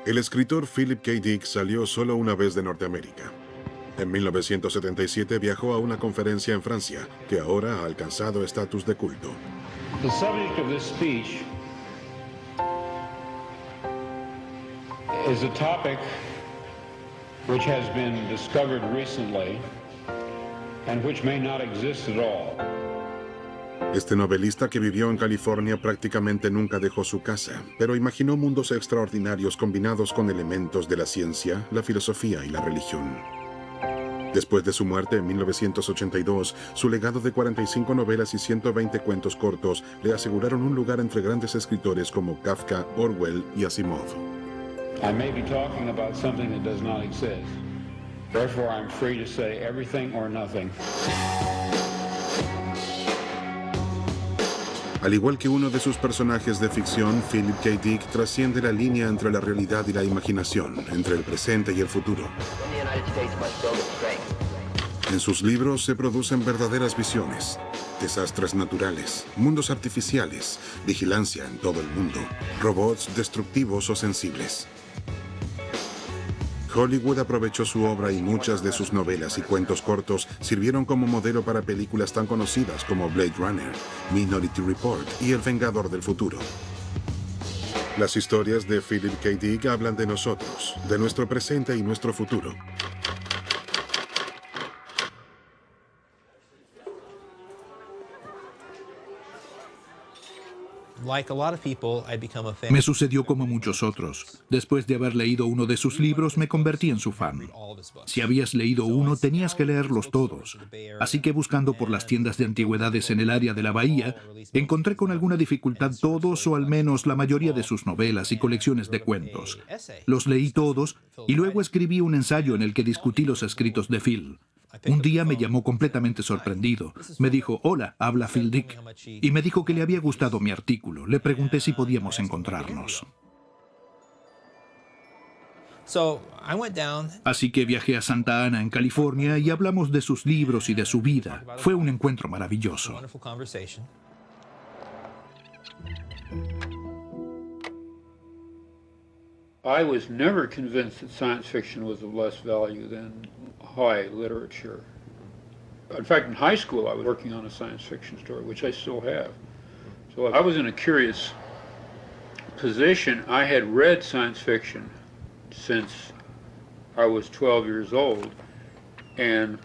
El escritor Philip K. Dick salió solo una vez de Norteamérica. En 1977 viajó a una conferencia en Francia, que ahora ha alcanzado estatus de culto. The subject of this speech is a topic which has been discovered recently and which may not exist at all. Este novelista que vivió en California prácticamente nunca dejó su casa, pero imaginó mundos extraordinarios combinados con elementos de la ciencia, la filosofía y la religión. Después de su muerte en 1982, su legado de 45 novelas y 120 cuentos cortos le aseguraron un lugar entre grandes escritores como Kafka, Orwell y Asimov. I may be talking about something that does not exist. Therefore, I'm free to say everything or nothing. Al igual que uno de sus personajes de ficción, Philip K. Dick trasciende la línea entre la realidad y la imaginación, entre el presente y el futuro. En sus libros se producen verdaderas visiones, desastres naturales, mundos artificiales, vigilancia en todo el mundo, robots destructivos o sensibles. Hollywood aprovechó su obra y muchas de sus novelas y cuentos cortos sirvieron como modelo para películas tan conocidas como Blade Runner, Minority Report y El Vengador del Futuro. Las historias de Philip K. Dick hablan de nosotros, de nuestro presente y nuestro futuro. Me sucedió como muchos otros. Después de haber leído uno de sus libros, me convertí en su fan. Si habías leído uno, tenías que leerlos todos. Así que buscando por las tiendas de antigüedades en el área de la bahía, encontré con alguna dificultad todos o al menos la mayoría de sus novelas y colecciones de cuentos. Los leí todos y luego escribí un ensayo en el que discutí los escritos de Phil. Un día me llamó completamente sorprendido. Me dijo, hola, habla Phil Dick. Y me dijo que le había gustado mi artículo. Le pregunté si podíamos encontrarnos. Así que viajé a Santa Ana, en California, y hablamos de sus libros y de su vida. Fue un encuentro maravilloso. I was never convinced that science fiction was of less value than high literature. In fact, in high school, I was working on a science fiction story, which I still have. So I was in a curious position. I had read science fiction since I was 12 years old and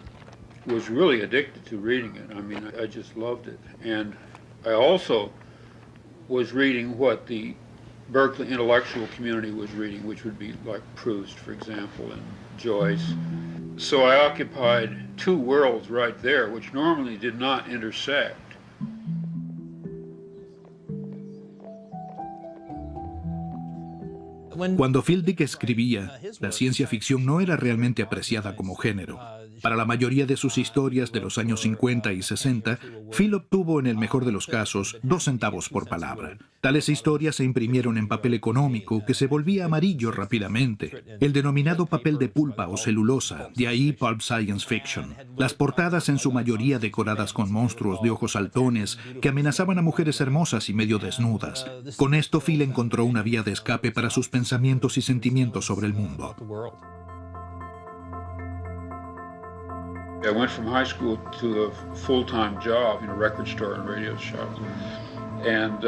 was really addicted to reading it. I mean, I just loved it. And I also was reading what the Berkeley intellectual community was reading, which would be like Proust, for example, and Joyce. So I occupied two worlds right there, which normally did not intersect. Cuando Phil Dick escribía, la ciencia ficción no era realmente apreciada como género. Para la mayoría de sus historias de los años 50 y 60, Phil obtuvo, en el mejor de los casos, 2 centavos por palabra. Tales historias se imprimieron en papel económico que se volvía amarillo rápidamente, el denominado papel de pulpa o celulosa, de ahí pulp science fiction. Las portadas en su mayoría decoradas con monstruos de ojos saltones que amenazaban a mujeres hermosas y medio desnudas. Con esto Phil encontró una vía de escape para sus pensamientos y sentimientos sobre el mundo. I went from high school to a full-time job in a record store and radio shop. And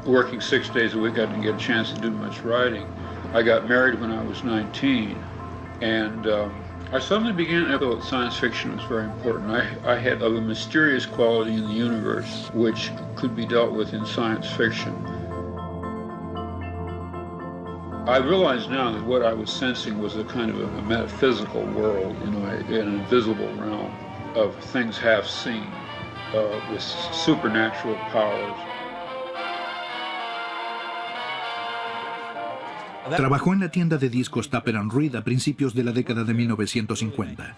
working 6 days a week, I didn't get a chance to do much writing. I got married when I was 19. And I suddenly began to feel that science fiction was very important. I had a mysterious quality in the universe which could be dealt with in science fiction. I realize now that what I was sensing was a kind of a metaphysical world, you know, an invisible realm of things half seen, with supernatural powers. Trabajó en la tienda de discos Tapper & Reed a principios de la década de 1950.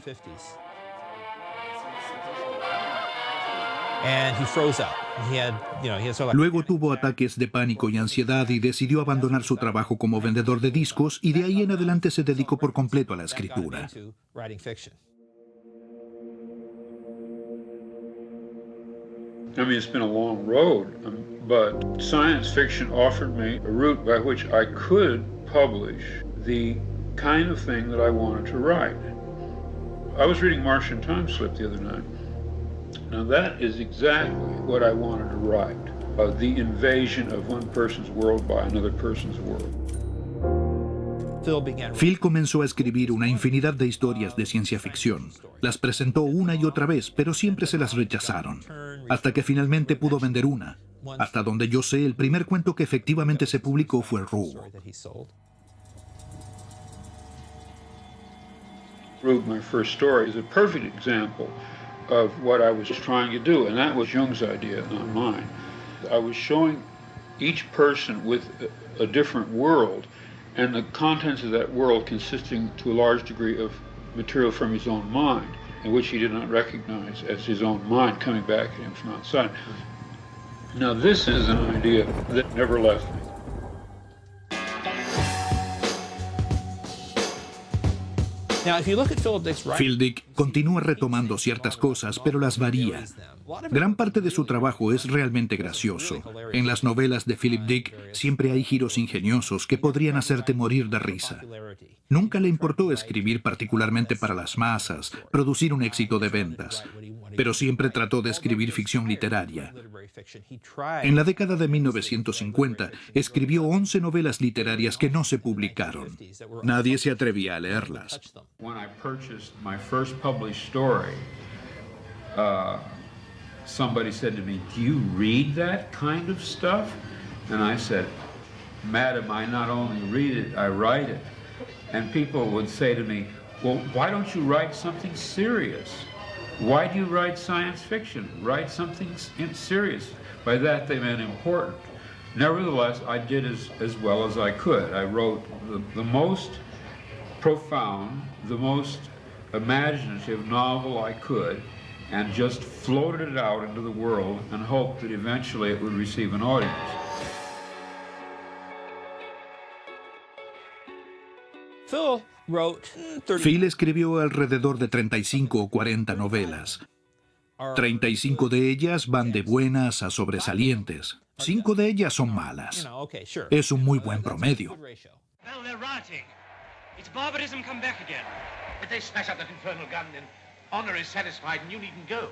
Luego tuvo ataques de pánico y ansiedad y decidió abandonar su trabajo como vendedor de discos y de ahí en adelante se dedicó por completo a la escritura. I mean, it's been a long road, but science fiction offered me a route by which I could publish the kind of thing that I wanted to write. I was reading Martian Time Slip the other night. Now that is exactly what I wanted to write, the invasion of one person's world by another person's world. Phil comenzó a escribir una infinidad de historias de ciencia ficción. Las presentó una y otra vez, pero siempre se las rechazaron. Hasta que finalmente pudo vender una. Hasta donde yo sé, el primer cuento que efectivamente se publicó fue Rube. Rube, my first story, is a perfect example of what I was trying to do, and that was Jung's idea, not mine. I was showing each person with a different world, and the contents of that world consisting to a large degree of material from his own mind, in which he did not recognize as his own mind coming back at him from outside. Now this is an idea that never left me. Phil Dick continúa retomando ciertas cosas, pero las varía. Gran parte de su trabajo es realmente gracioso. En las novelas de Philip Dick siempre hay giros ingeniosos que podrían hacerte morir de risa. Nunca le importó escribir particularmente para las masas, producir un éxito de ventas, pero siempre trató de escribir ficción literaria. En la década de 1950, escribió 11 novelas literarias que no se publicaron. Nadie se atrevía a leerlas. When I purchased my first published story, somebody said to me, "Do you read that kind of stuff?" And I said, "Madam, I not only read it, I write it." And people would say to me, "Well, why don't you write something serious? Why do you write science fiction? Write something serious." By that they meant important. Nevertheless, I did as well as I could. I wrote the most profound, the most imaginative novel I could, and just floated it out into the world and hoped that eventually it would receive an audience. Phil escribió alrededor de 35 o 40 novelas. 35 de ellas van de buenas a sobresalientes. 5 de ellas son malas. Es un muy buen promedio. It's barbarism come back again. If they smash up that infernal gun, then honor is satisfied and you needn't go.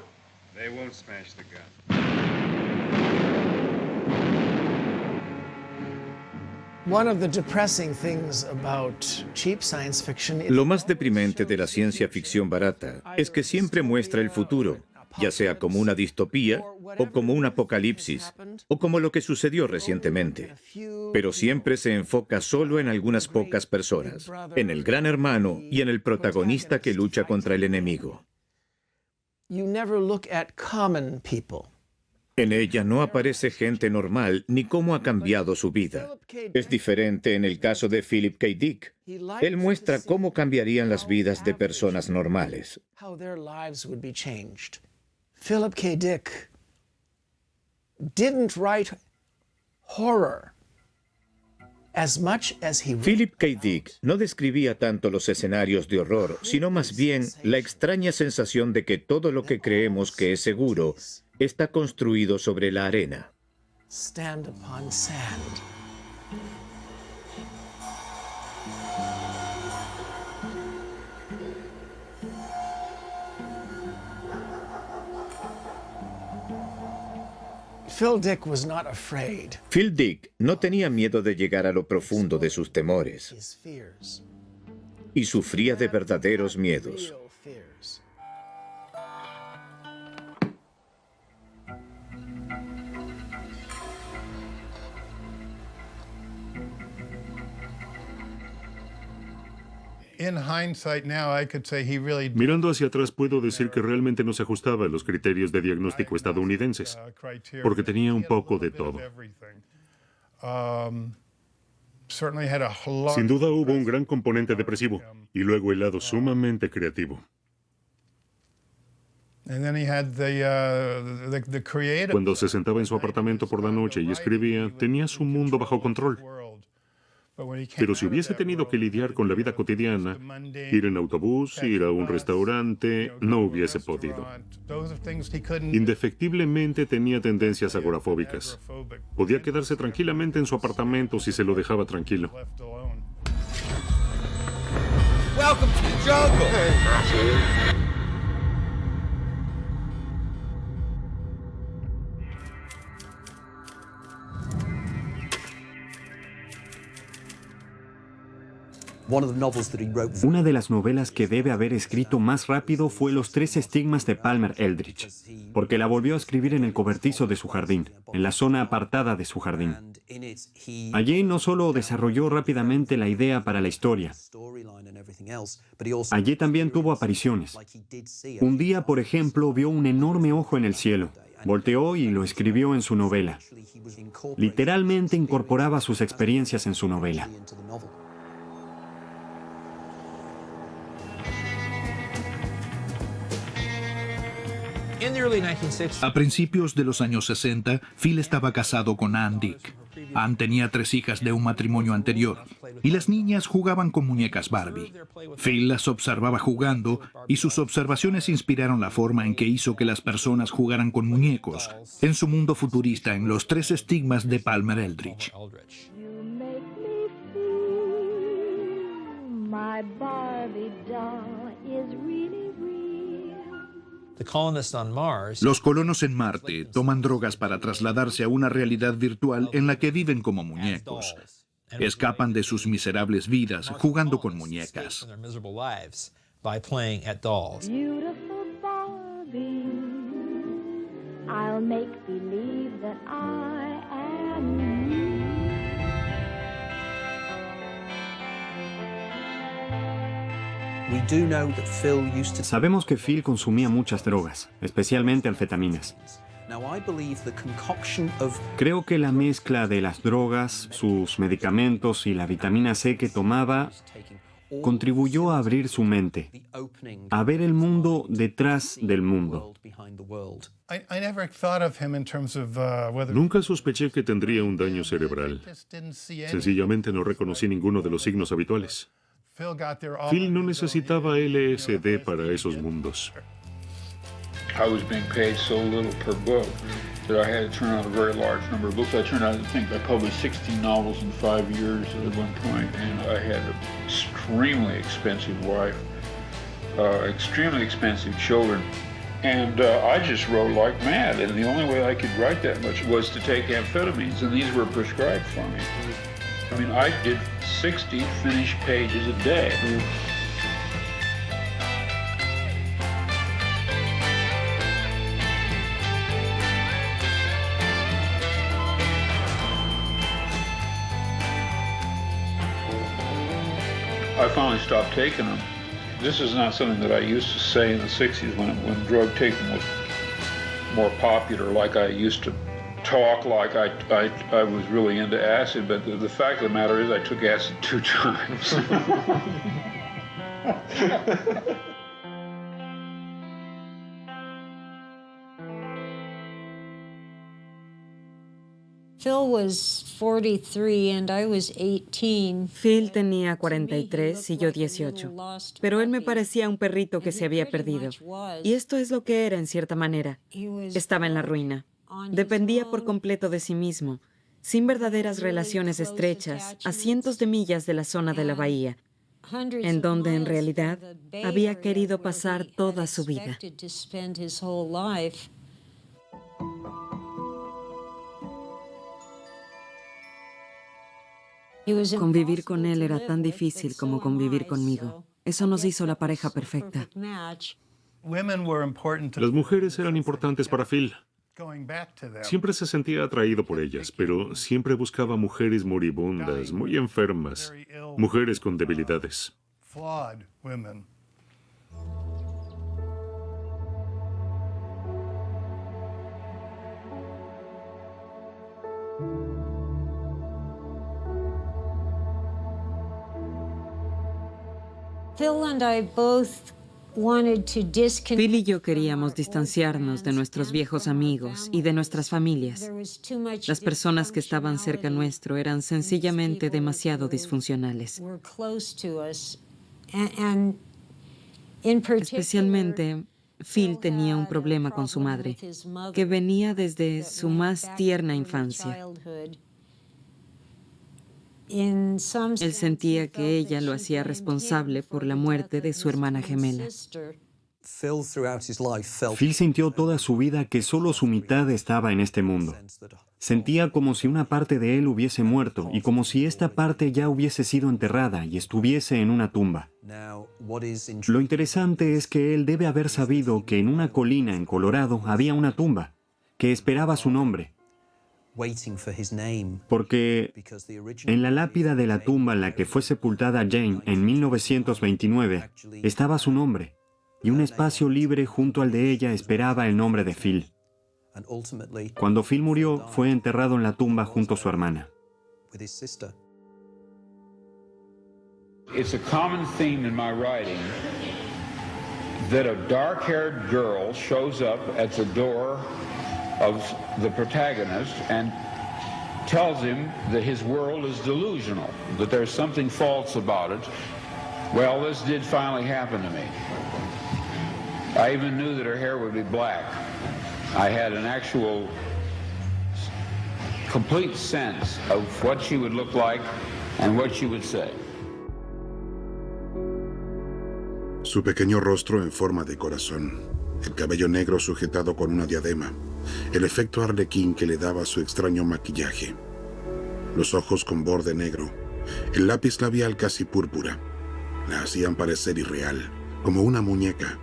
They won't smash the gun. One of the depressing things about cheap science fiction is Lo más deprimente de la ciencia ficción barata es que siempre muestra el futuro, ya sea como una distopía, o como un apocalipsis, o como lo que sucedió recientemente. Pero siempre se enfoca solo en algunas pocas personas, en el gran hermano y en el protagonista que lucha contra el enemigo. you never look at common people. En ella no aparece gente normal ni cómo ha cambiado su vida. Es diferente en el caso de Philip K. Dick. Él muestra cómo cambiarían las vidas de personas normales. How their lives would be changed. Philip K. Dick didn't write horror as much as he Philip K. Dick no describía tanto los escenarios de horror, sino más bien la extraña sensación de que todo lo que creemos que es seguro está construido sobre la arena. stand upon sand. Phil Dick was not afraid Phil Dick no tenía miedo de llegar a lo profundo de sus temores of his fears. y sufría de verdaderos miedos. Real fears. Mirando hacia atrás, puedo decir que realmente no se ajustaba a los criterios de diagnóstico estadounidenses, porque tenía un poco de todo. Sin duda hubo un gran componente depresivo, y luego el lado sumamente creativo. Cuando se sentaba en su apartamento por la noche y escribía, tenía su mundo bajo control. Pero si hubiese tenido que lidiar con la vida cotidiana, ir en autobús, ir a un restaurante, no hubiese podido. Indefectiblemente tenía tendencias agorafóbicas. Podía quedarse tranquilamente en su apartamento si se lo dejaba tranquilo. Welcome to the jungle. Una de las novelas que debe haber escrito más rápido fue Los tres estigmas de Palmer Eldritch, porque la volvió a escribir en el cobertizo de su jardín, en la zona apartada de su jardín. Allí no solo desarrolló rápidamente la idea para la historia, allí también tuvo apariciones. Un día, por ejemplo, vio un enorme ojo en el cielo, volteó y lo escribió en su novela. Literalmente incorporaba sus experiencias en su novela. A principios de los años 60, Phil estaba casado con Ann Dick. Ann tenía 3 hijas de un matrimonio anterior, y las niñas jugaban con muñecas Barbie. Phil las observaba jugando, y sus observaciones inspiraron la forma en que hizo que las personas jugaran con muñecos en su mundo futurista en Los tres estigmas de Palmer Eldritch. Los colonos en Marte toman drogas para trasladarse a una realidad virtual en la que viven como muñecos. Escapan de sus miserables vidas jugando con muñecas. Sabemos que Phil consumía muchas drogas, especialmente anfetaminas. Creo que la mezcla de las drogas, sus medicamentos y la vitamina C que tomaba contribuyó a abrir su mente, a ver el mundo detrás del mundo. Nunca sospeché que tendría un daño cerebral. Sencillamente no reconocí ninguno de los signos habituales. Phil no necesitaba LSD para esos mundos. I was being paid so little per book that I had to turn out a very large number of books. I turned out, I think, I published 16 novels in 5 years at one point, and I had an extremely expensive wife, extremely expensive children, and I just wrote like mad, and the only way I could write that much was to take amphetamines, and these were prescribed for me. I mean, I did 60 finished pages a day. I finally stopped taking them. This is not something that I used to say in the 60s when drug taking was more popular, like I used to talk like I was really into acid, but the fact of the matter is I took acid 2 times. Phil tenía 43 y yo 18, pero él me parecía un perrito que se había perdido. Y esto es lo que era en cierta manera. Estaba en la ruina. Dependía por completo de sí mismo, sin verdaderas relaciones estrechas, a cientos de millas de la zona de la bahía, en donde en realidad había querido pasar toda su vida. Convivir con él era tan difícil como convivir conmigo. Eso nos hizo la pareja perfecta. Las mujeres eran importantes para Phil. Siempre se sentía atraído por ellas, pero siempre buscaba mujeres moribundas, muy enfermas, mujeres con debilidades. Phil and I both Phil y yo queríamos distanciarnos de nuestros viejos amigos y de nuestras familias. Las personas que estaban cerca nuestro eran sencillamente demasiado disfuncionales. Especialmente, Phil tenía un problema con su madre, que venía desde su más tierna infancia. Él sentía que ella lo hacía responsable por la muerte de su hermana gemela. Phil sintió toda su vida que solo su mitad estaba en este mundo. Sentía como si una parte de él hubiese muerto y como si esta parte ya hubiese sido enterrada y estuviese en una tumba. Lo interesante es que él debe haber sabido que en una colina en Colorado había una tumba, que esperaba su nombre. Porque en la lápida de la tumba en la que fue sepultada Jane en 1929 estaba su nombre, y un espacio libre junto al de ella esperaba el nombre de Phil. Cuando Phil murió, fue enterrado en la tumba junto a su hermana. It's a common theme in my writing that a dark-haired girl shows up at the door of the protagonist and tells him that his world is delusional, that there's something false about it. Well, this did finally happen to me. I even knew that her hair would be black. I had an actual complete sense of what she would look like and what she would say. Su pequeño rostro en forma de corazón, el cabello negro sujetado con una diadema, el efecto arlequín que le daba su extraño maquillaje, los ojos con borde negro, el lápiz labial casi púrpura, la hacían parecer irreal, como una muñeca.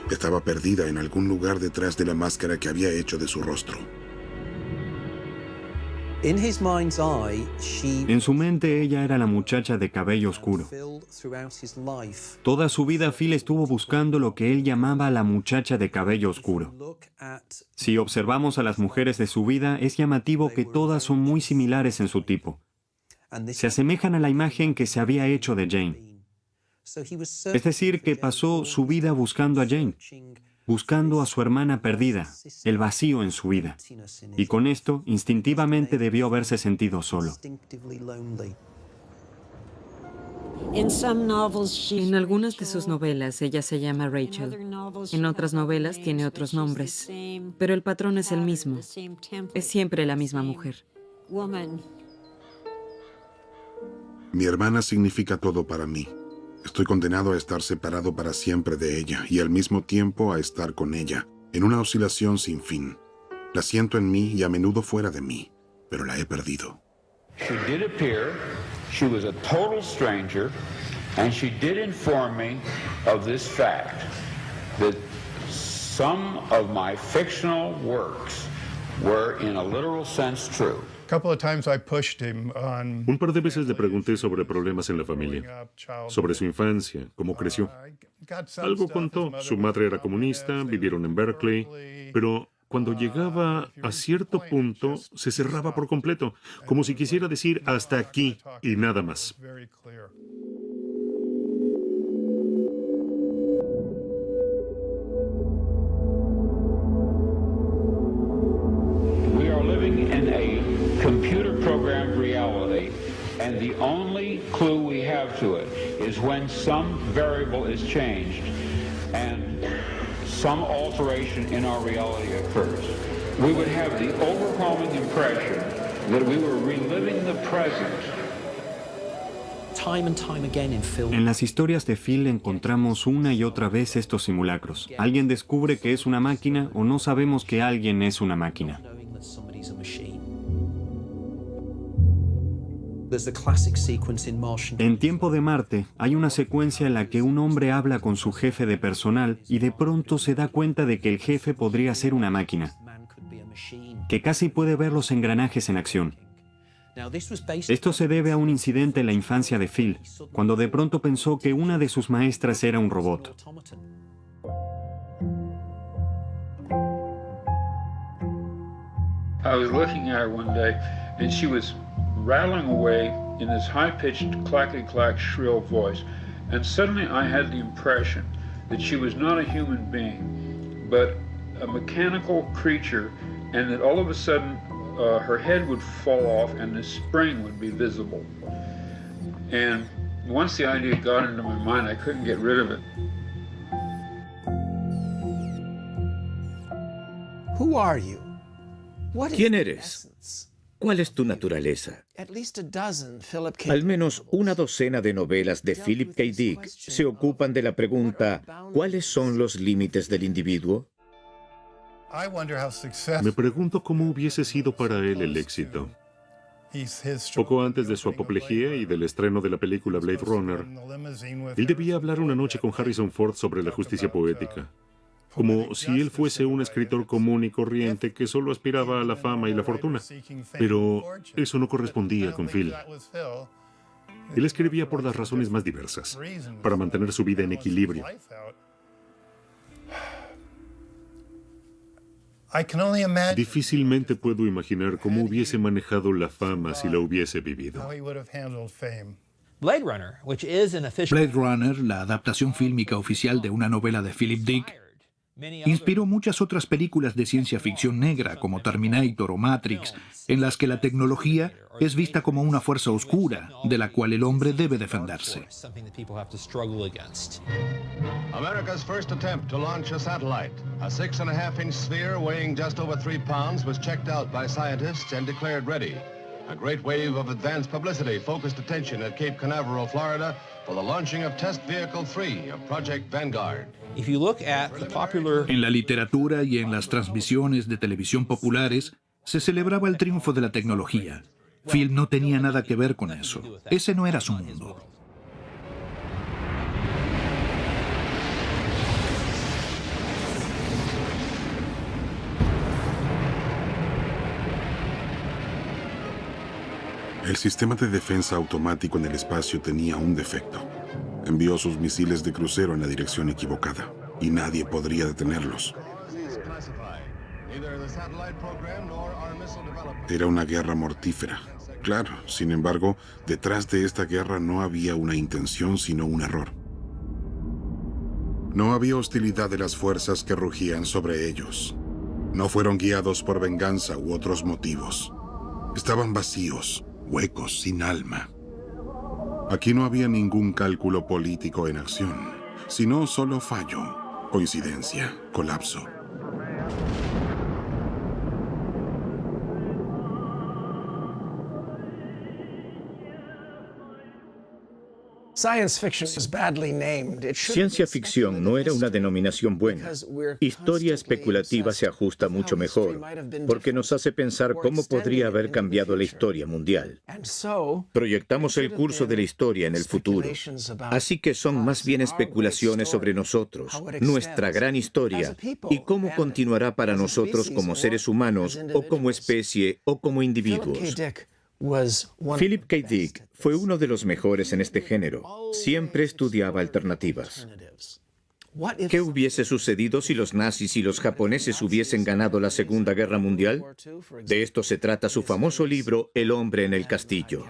Estaba perdida en algún lugar detrás de la máscara que había hecho de su rostro. En su mente, ella era la muchacha de cabello oscuro. Toda su vida, Phil estuvo buscando lo que él llamaba la muchacha de cabello oscuro. Si observamos a las mujeres de su vida, es llamativo que todas son muy similares en su tipo. Se asemejan a la imagen que se había hecho de Jane. Es decir, que pasó su vida buscando a Jane, buscando a su hermana perdida, el vacío en su vida. Y con esto, instintivamente debió haberse sentido solo. En algunas de sus novelas ella se llama Rachel. En otras novelas tiene otros nombres. Pero el patrón es el mismo. Es siempre la misma mujer. Mi hermana significa todo para mí. Estoy condenado a estar separado para siempre de ella y al mismo tiempo a estar con ella, en una oscilación sin fin. La siento en mí y a menudo fuera de mí, pero la he perdido. She did appear, she was a total stranger, and she did inform me of this fact, that some of my fictional works were in a literal sense true. Un par de veces le pregunté sobre problemas en la familia, sobre su infancia, cómo creció. Algo contó, su madre era comunista, vivieron en Berkeley, pero cuando llegaba a cierto punto se cerraba por completo, como si quisiera decir hasta aquí y nada más. We are living in a computer-programmed reality, and the only clue we have to it is when some variable is changed and some alteration in our reality occurs. We would have the overwhelming impression that we were reliving the present. En las historias de Phil encontramos una y otra vez estos simulacros. Alguien descubre que es una máquina o no sabemos que alguien es una máquina. En Tiempo de Marte hay una secuencia en la que un hombre habla con su jefe de personal y de pronto se da cuenta de que el jefe podría ser una máquina, que casi puede ver los engranajes en acción. Esto se debe a un incidente en la infancia de Phil, cuando de pronto pensó que una de sus maestras era un robot. I was looking at her one day, and she was rattling away in this high-pitched, clacky-clack, shrill voice. And suddenly I had the impression that she was not a human being, but a mechanical creature, and that all of a sudden her head would fall off and the spring would be visible. And once the idea got into my mind, I couldn't get rid of it. Who are you? What is ¿Quién your eres? essence? ¿Cuál es tu naturaleza? At least a dozen Philip K. Al menos una docena de novelas de Philip K. Dick se ocupan de la pregunta ¿cuáles son los límites del individuo? Me pregunto cómo hubiese sido para él el éxito. Poco antes de su apoplejía y del estreno de la película Blade Runner, él debía hablar una noche con Harrison Ford sobre la justicia poética, como si él fuese un escritor común y corriente que solo aspiraba a la fama y la fortuna. Pero eso no correspondía con Phil. Él escribía por las razones más diversas, para mantener su vida en equilibrio. Difícilmente puedo imaginar cómo hubiese manejado la fama si la hubiese vivido. Blade Runner, la adaptación fílmica oficial de una novela de Philip Dick, inspiró muchas otras películas de ciencia ficción negra como Terminator o Matrix, en las que la tecnología es vista como una fuerza oscura de la cual el hombre debe defenderse. America's first attempt to launch a satellite, a 6.5-inch sphere weighing just over 3 pounds, was checked out by scientists and declared ready. A great wave of advanced publicity focused attention at Cape Canaveral, Florida, for the launching of Test Vehicle 3 of Project Vanguard. En la literatura y en las transmisiones de televisión populares se celebraba el triunfo de la tecnología. Phil no tenía nada que ver con eso. Ese no era su mundo. El sistema de defensa automático en el espacio tenía un defecto. Envió sus misiles de crucero en la dirección equivocada, y nadie podría detenerlos. Era una guerra mortífera. Claro, sin embargo, detrás de esta guerra no había una intención, sino un error. No había hostilidad de las fuerzas que rugían sobre ellos. No fueron guiados por venganza u otros motivos. Estaban vacíos, huecos, sin alma. Aquí no había ningún cálculo político en acción, sino solo fallo, coincidencia, colapso. Ciencia ficción no era una denominación buena. Historia especulativa se ajusta mucho mejor, porque nos hace pensar cómo podría haber cambiado la historia mundial. Proyectamos el curso de la historia en el futuro. Así que son más bien especulaciones sobre nosotros, nuestra gran historia, y cómo continuará para nosotros como seres humanos, o como especie, o como individuos. Philip K. Dick fue uno de los mejores en este género. Siempre estudiaba alternativas. ¿Qué hubiese sucedido si los nazis y los japoneses hubiesen ganado la Segunda Guerra Mundial? De esto se trata su famoso libro El hombre en el castillo.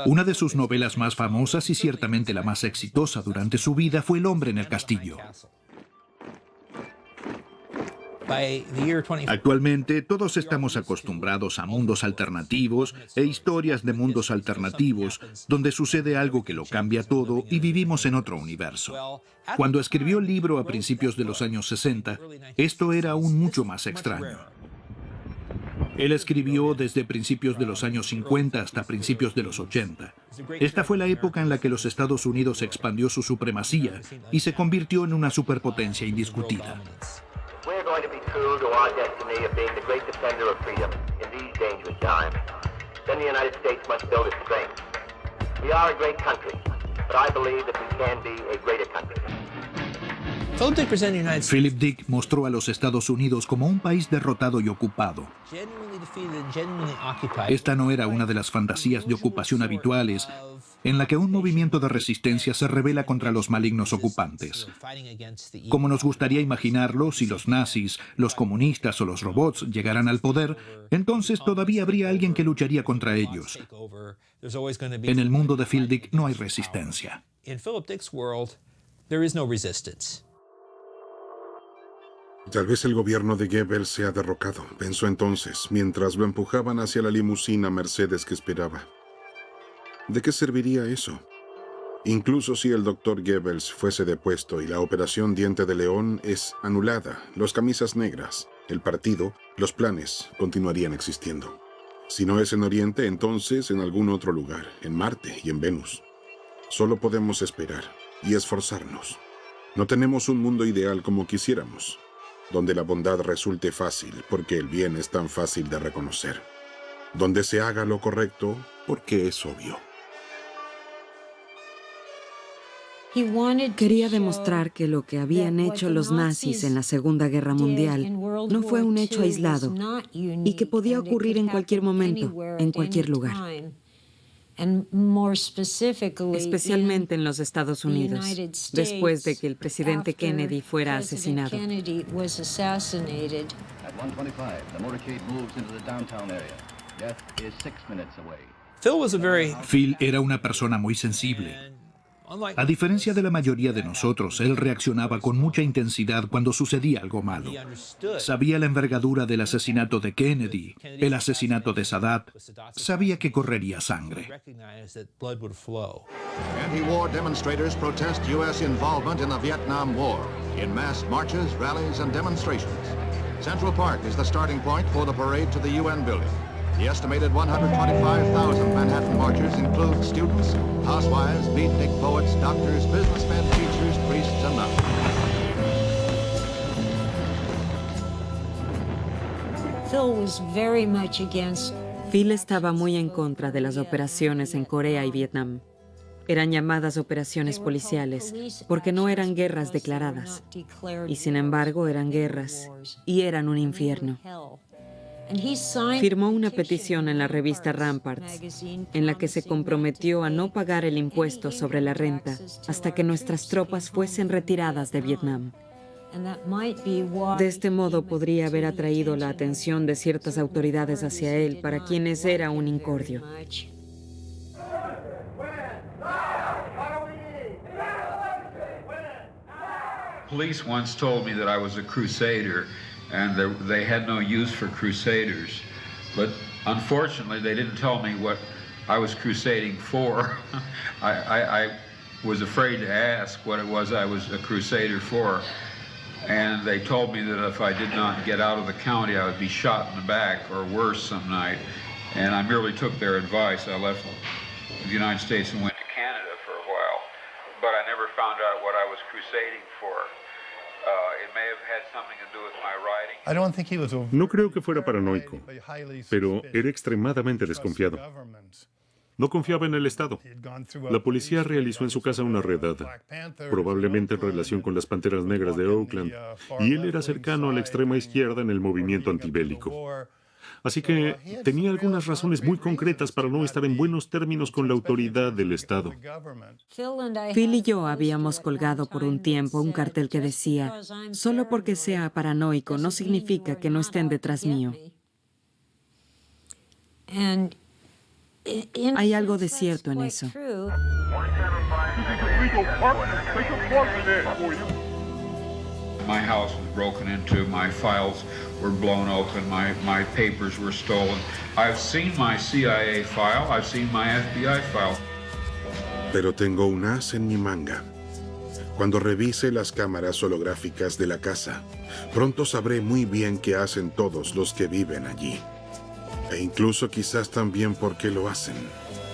Una de sus novelas más famosas y ciertamente la más exitosa durante su vida fue El hombre en el castillo. Actualmente todos estamos acostumbrados a mundos alternativos e historias de mundos alternativos donde sucede algo que lo cambia todo y vivimos en otro universo. Cuando escribió el libro a principios de los años 60, esto era aún mucho más extraño. Él escribió desde principios de los años 50 hasta principios de los 80. Esta fue la época en la que los Estados Unidos expandió su supremacía y se convirtió en una superpotencia indiscutida. We're going to be true to our destiny of being the great defender of freedom in these dangerous times. Then the United States must build its strength. We are a great country, but I believe that we can be a greater country. Philip Dick mostró a los Estados Unidos como un país derrotado y ocupado. Esta no era una de las fantasías de ocupación habituales, en la que un movimiento de resistencia se rebela contra los malignos ocupantes. Como nos gustaría imaginarlo, si los nazis, los comunistas o los robots llegaran al poder, entonces todavía habría alguien que lucharía contra ellos. En el mundo de Phil Dick no hay resistencia. There is no resistance. Tal vez el gobierno de Goebbels sea derrocado, pensó entonces, mientras lo empujaban hacia la limusina Mercedes que esperaba. ¿De qué serviría eso? Incluso si el Dr. Goebbels fuese depuesto y la operación Diente de León es anulada, los camisas negras, el partido, los planes continuarían existiendo. Si no es en Oriente, entonces en algún otro lugar, en Marte y en Venus. Solo podemos esperar y esforzarnos. No tenemos un mundo ideal como quisiéramos, donde la bondad resulte fácil porque el bien es tan fácil de reconocer, donde se haga lo correcto porque es obvio. Quería demostrar que lo que habían hecho los nazis en la Segunda Guerra Mundial no fue un hecho aislado y que podía ocurrir en cualquier momento, en cualquier lugar. Especialmente en los Estados Unidos, después de que el presidente Kennedy fuera asesinado. Phil era una persona muy sensible. A diferencia de la mayoría de nosotros, él reaccionaba con mucha intensidad cuando sucedía algo malo. Sabía la envergadura del asesinato de Kennedy, el asesinato de Sadat. Sabía que correría sangre. Anti-war demonstrators protest U.S. involvement in the Vietnam War, in mass marches, rallies, and demonstrations. Central Park is the starting point for the parade to the UN building. The estimated 125,000 Manhattan marchers include students, housewives, beatnik poets, doctors, businessmen, teachers, priests, and nuns. Phil estaba muy en contra de las operaciones en Corea y Vietnam. Eran llamadas operaciones policiales porque no eran guerras declaradas. Y sin embargo eran guerras y eran un infierno. Firmó una petición en la revista Ramparts, en la que se comprometió a no pagar el impuesto sobre la renta hasta que nuestras tropas fuesen retiradas de Vietnam. De este modo podría haber atraído la atención de ciertas autoridades hacia él, para quienes era un incordio. Police once told me that I was a crusader, and they had no use for crusaders. But unfortunately, they didn't tell me what I was crusading for. I was afraid to ask what it was I was a crusader for. And they told me that if I did not get out of the county, I would be shot in the back or worse some night. And I merely took their advice. I left the United States and went to Canada for a while. But I never found out what I was crusading for. It may have had something to do with my writing. No creo que fuera paranoico, pero era extremadamente desconfiado. No confiaba en el Estado. La policía realizó en su casa una redada, probablemente en relación con las Panteras Negras de Oakland, y él era cercano a la extrema izquierda en el movimiento antibélico. Así que tenía algunas razones muy concretas para no estar en buenos términos con la autoridad del Estado. Phil y yo habíamos colgado por un tiempo un cartel que decía: solo porque sea paranoico no significa que no estén detrás mío. Hay algo de cierto en eso. My house was broken into, my files were blown open, my papers were stolen. I've seen my CIA file, I've seen my FBI file. Pero tengo un as en mi manga. Cuando revise las cámaras holográficas de la casa, pronto sabré muy bien qué hacen todos los que viven allí. E incluso quizás también por qué lo hacen,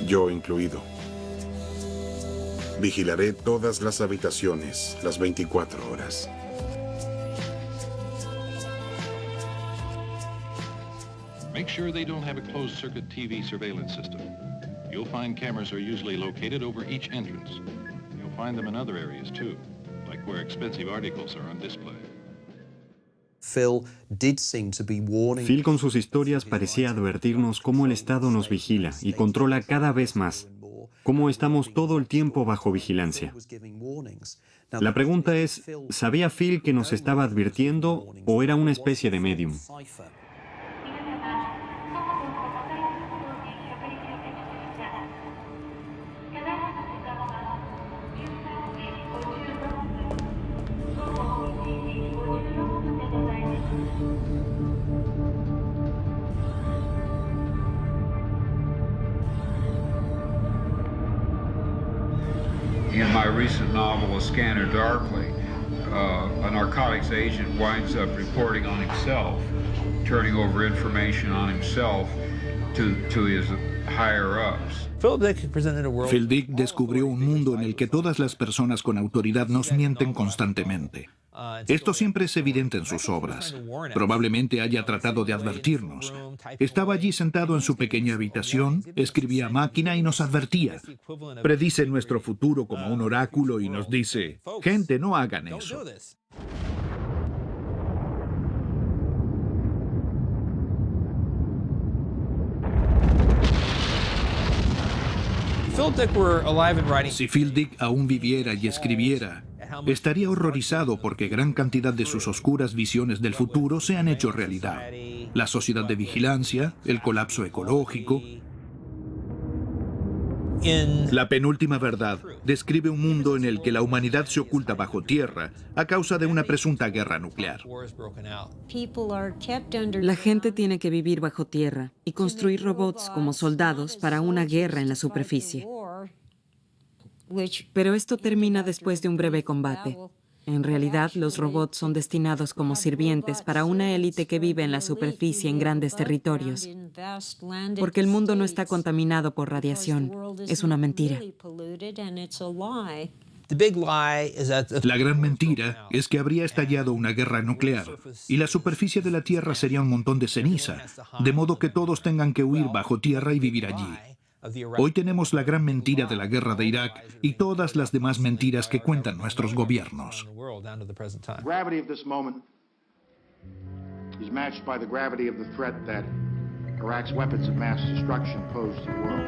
yo incluido. Vigilaré todas las habitaciones, las 24 horas. Make sure they don't have a closed-circuit TV surveillance system. You'll find cameras are usually located over each entrance. You'll find them in other areas, too, like where expensive articles are on display. Phil con sus historias parecía advertirnos cómo el Estado nos vigila y controla cada vez más, cómo estamos todo el tiempo bajo vigilancia. La pregunta es, ¿sabía Phil que nos estaba advirtiendo o era una especie de medium? In my recent novel, A Scanner Darkly, a narcotics agent winds up reporting on himself, turning over information on himself to his higher-ups. Phil Dick descubrió un mundo en el que todas las personas con autoridad nos mienten constantemente. Esto siempre es evidente en sus obras. Probablemente haya tratado de advertirnos. Estaba allí sentado en su pequeña habitación, escribía a máquina y nos advertía. Predice nuestro futuro como un oráculo y nos dice, gente, no hagan eso. Si Phil Dick aún viviera y escribiera, estaría horrorizado porque gran cantidad de sus oscuras visiones del futuro se han hecho realidad. La sociedad de vigilancia, el colapso ecológico. La penúltima verdad describe un mundo en el que la humanidad se oculta bajo tierra a causa de una presunta guerra nuclear. La gente tiene que vivir bajo tierra y construir robots como soldados para una guerra en la superficie. Pero esto termina después de un breve combate. En realidad, los robots son destinados como sirvientes para una élite que vive en la superficie en grandes territorios. Porque el mundo no está contaminado por radiación. Es una mentira. La gran mentira es que habría estallado una guerra nuclear y la superficie de la Tierra sería un montón de ceniza, de modo que todos tengan que huir bajo tierra y vivir allí. Hoy tenemos la gran mentira de la guerra de Irak y todas las demás mentiras que cuentan nuestros gobiernos. The gravity of this moment is matched by the gravity of the threat that Iraq's weapons of mass destruction pose to the world.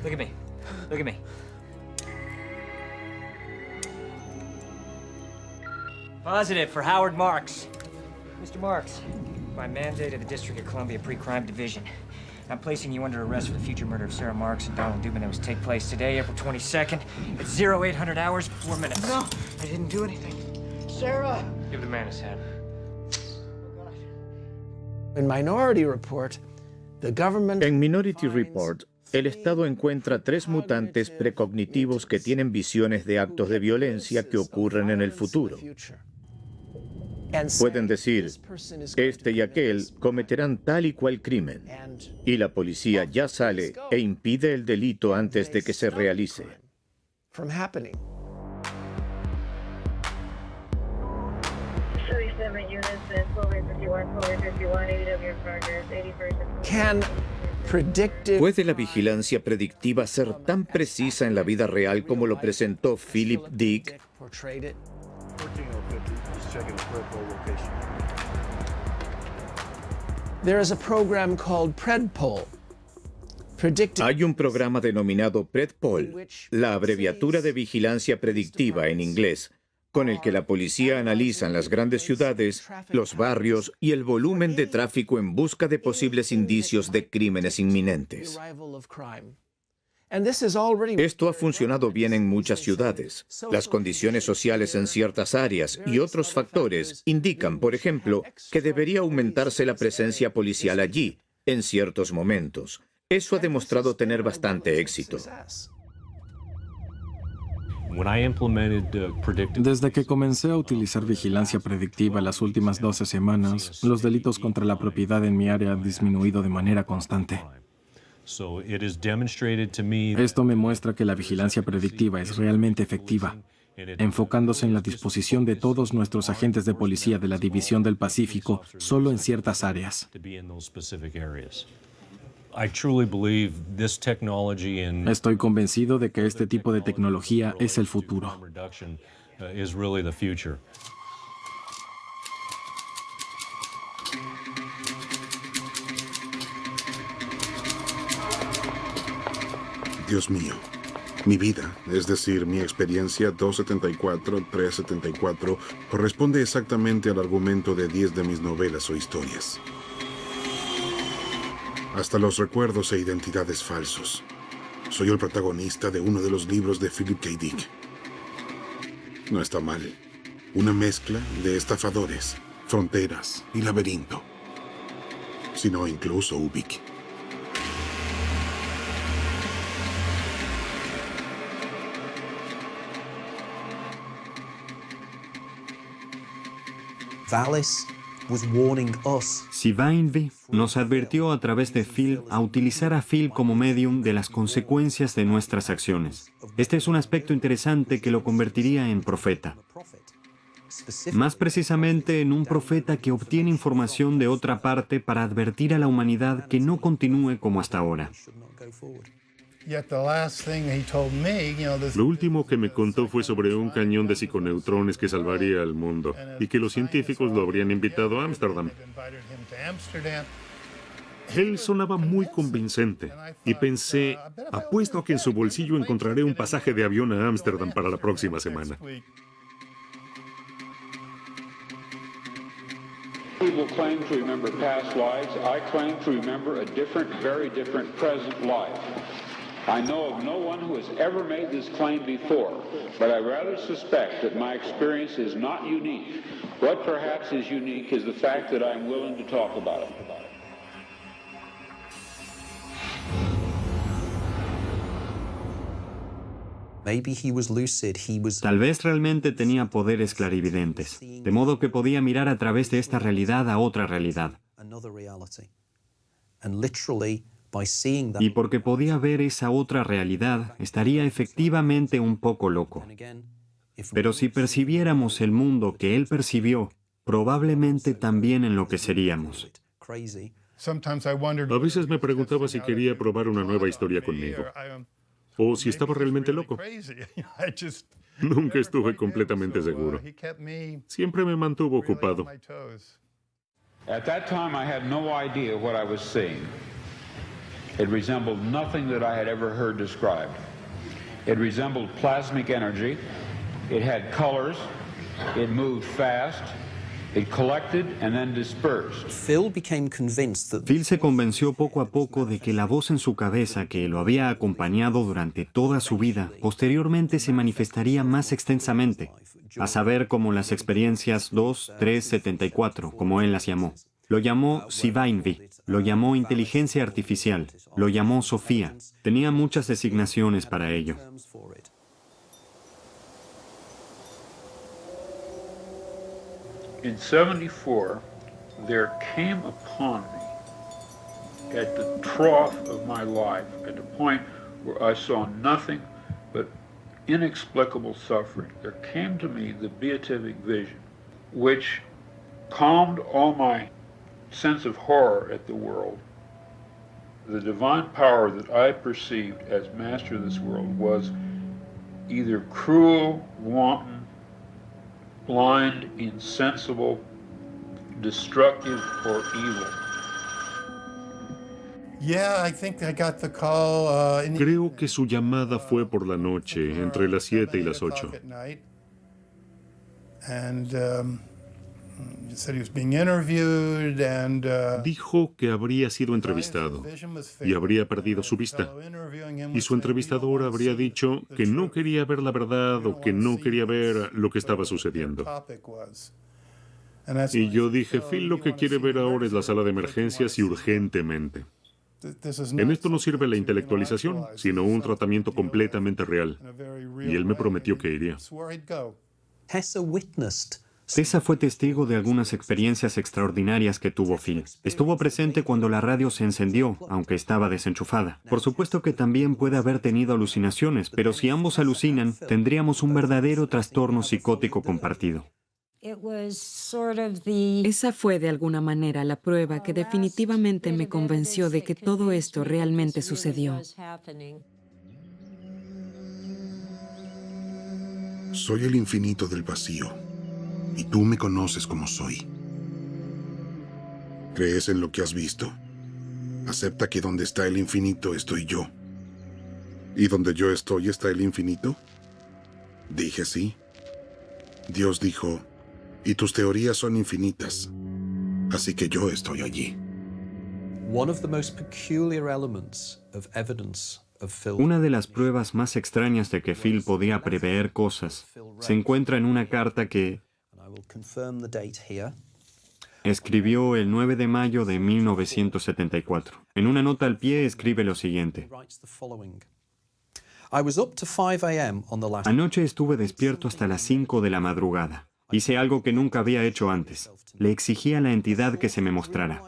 Look at me. Look at me. Positive for Howard Marks. Mr. Marks, by mandate of the District of Columbia Pre-Crime Division, I'm placing you under arrest for the future murder of Sarah Marks and Donald Dubin that was to take place today, April 22nd, at 0800 hours, 4 minutes. No, I didn't do anything. Sarah! Give the man his hand. In Minority Report, the government... En Minority Report, el Estado encuentra 3 mutantes precognitivos que tienen visiones de actos de violencia que ocurren en el futuro. Pueden decir, este y aquel cometerán tal y cual crimen, y la policía ya sale e impide el delito antes de que se realice. ¿Puede la vigilancia predictiva ser tan precisa en la vida real como lo presentó Philip Dick? Hay un programa denominado PredPol, la abreviatura de vigilancia predictiva en inglés, con el que la policía analiza en las grandes ciudades, los barrios y el volumen de tráfico en busca de posibles indicios de crímenes inminentes. Esto ha funcionado bien en muchas ciudades. Las condiciones sociales en ciertas áreas y otros factores indican, por ejemplo, que debería aumentarse la presencia policial allí, en ciertos momentos. Eso ha demostrado tener bastante éxito. Desde que comencé a utilizar vigilancia predictiva las últimas 12 semanas, los delitos contra la propiedad en mi área han disminuido de manera constante. Esto me muestra que la vigilancia predictiva es realmente efectiva, enfocándose en la disposición de todos nuestros agentes de policía de la División del Pacífico solo en ciertas áreas. Estoy convencido de que este tipo de tecnología es el futuro. Dios mío, mi vida, es decir, mi experiencia 274-374, corresponde exactamente al argumento de 10 de mis novelas o historias. hasta los recuerdos e identidades falsos. Soy el protagonista de uno de los libros de Philip K. Dick. No está mal. Una mezcla de estafadores, fronteras y laberinto. Si no, incluso Ubik. Svainvi nos advirtió a través de Phil a utilizar a Phil como medium de las consecuencias de nuestras acciones. Este es un aspecto interesante que lo convertiría en profeta. Más precisamente en un profeta que obtiene información de otra parte para advertir a la humanidad que no continúe como hasta ahora. Lo último que me contó fue sobre un cañón de psiconeutrones que salvaría al mundo y que los científicos lo habrían invitado a Ámsterdam. Él sonaba muy convincente y pensé, apuesto a que en su bolsillo encontraré un pasaje de avión a Ámsterdam para la próxima semana. People claim to remember past lives. I claim to remember a different, very different present life. I know of no one who has ever made this claim before, but I rather suspect that my experience is not unique. What perhaps is unique is the fact that I'm willing to talk about it. Tal vez realmente tenía poderes clarividentes, de modo que podía mirar a través de esta realidad a otra realidad. Y porque podía ver esa otra realidad, estaría efectivamente un poco loco. Pero si percibiéramos el mundo que él percibió, probablemente también enloqueceríamos. A veces me preguntaba si quería probar una nueva historia conmigo, o si estaba realmente loco. Nunca estuve completamente seguro. Siempre me mantuvo ocupado. At that time, I had no idea what I was seeing. It resembled nothing that I had ever heard described. It resembled plasmic energy. It had colors. It moved fast. It collected and then dispersed. Phil se convenció poco a poco de que la voz en su cabeza que lo había acompañado durante toda su vida, posteriormente se manifestaría más extensamente, a saber como las experiencias 2, 3, 74, como él las llamó. Lo llamó Svainvi, lo llamó inteligencia artificial, lo llamó Sofía. Tenía muchas designaciones para ello. In 74, there came upon me, at the trough of my life, at the point where I saw nothing but inexplicable suffering, there came to me the beatific vision, which calmed all my sense of horror at the world. The divine power that I perceived as master of this world was either cruel, wanton, blind, insensible, destructive, or evil. Creo que su llamada fue por la noche, entre las 7 y las 8. Dijo que habría sido entrevistado y habría perdido su vista. Y su entrevistador habría dicho que no quería ver la verdad o que no quería ver lo que estaba sucediendo. Y yo dije, Phil lo que quiere ver ahora es la sala de emergencias y urgentemente. En esto no sirve la intelectualización, sino un tratamiento completamente real. Y él me prometió que iría. Tessa fue testigo de algunas experiencias extraordinarias que tuvo Phil. Estuvo presente cuando la radio se encendió, aunque estaba desenchufada. Por supuesto que también puede haber tenido alucinaciones, pero si ambos alucinan, tendríamos un verdadero trastorno psicótico compartido. Esa fue de alguna manera la prueba que definitivamente me convenció de que todo esto realmente sucedió. Soy el infinito del vacío, y tú me conoces como soy. ¿Crees en lo que has visto? Acepta que donde está el infinito estoy yo. ¿Y donde yo estoy está el infinito? Dije sí. Dios dijo, y tus teorías son infinitas, así que yo estoy allí. Una de las pruebas más extrañas de que Phil podía prever cosas se encuentra en una carta que escribió el 9 de mayo de 1974. En una nota al pie escribe lo siguiente: anoche estuve despierto hasta las 5 de la madrugada. Hice algo que nunca había hecho antes. Le exigí a la entidad que se me mostrara.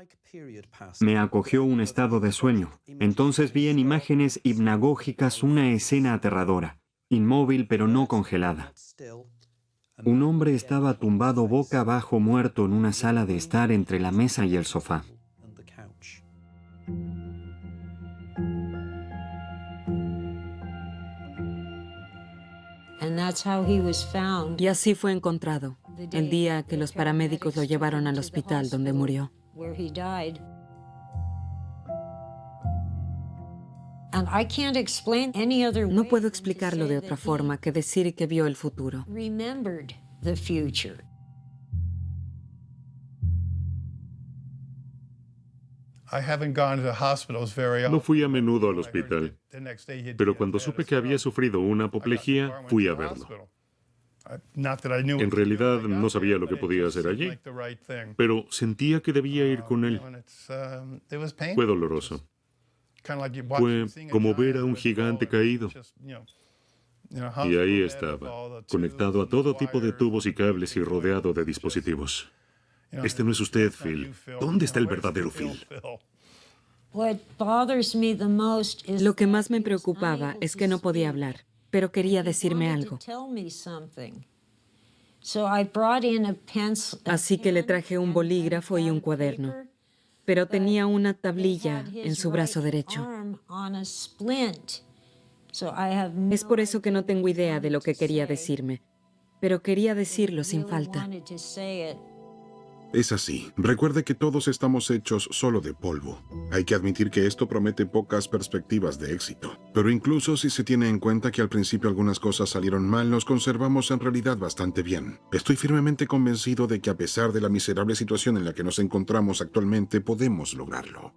Me acogió un estado de sueño. Entonces vi en imágenes hipnagógicas una escena aterradora, inmóvil pero no congelada. Un hombre estaba tumbado boca abajo muerto en una sala de estar entre la mesa y el sofá. Y así fue encontrado, el día que los paramédicos lo llevaron al hospital donde murió. No puedo explicarlo de otra forma que decir que vio el futuro. No fui a menudo al hospital, pero cuando supe que había sufrido una apoplejía, fui a verlo. En realidad no sabía lo que podía hacer allí, pero sentía que debía ir con él. Fue doloroso. Fue como ver a un gigante caído. Y ahí estaba, conectado a todo tipo de tubos y cables y rodeado de dispositivos. Este no es usted, Phil. ¿Dónde está el verdadero Phil? Lo que más me preocupaba es que no podía hablar, pero quería decirme algo. Así que le traje un bolígrafo y un cuaderno, pero tenía una tablilla en su brazo derecho. Es por eso que no tengo idea de lo que quería decirme, pero quería decirlo sin falta. Es así. Recuerde que todos estamos hechos solo de polvo. Hay que admitir que esto promete pocas perspectivas de éxito. Pero incluso si se tiene en cuenta que al principio algunas cosas salieron mal, nos conservamos en realidad bastante bien. Estoy firmemente convencido de que a pesar de la miserable situación en la que nos encontramos actualmente, podemos lograrlo.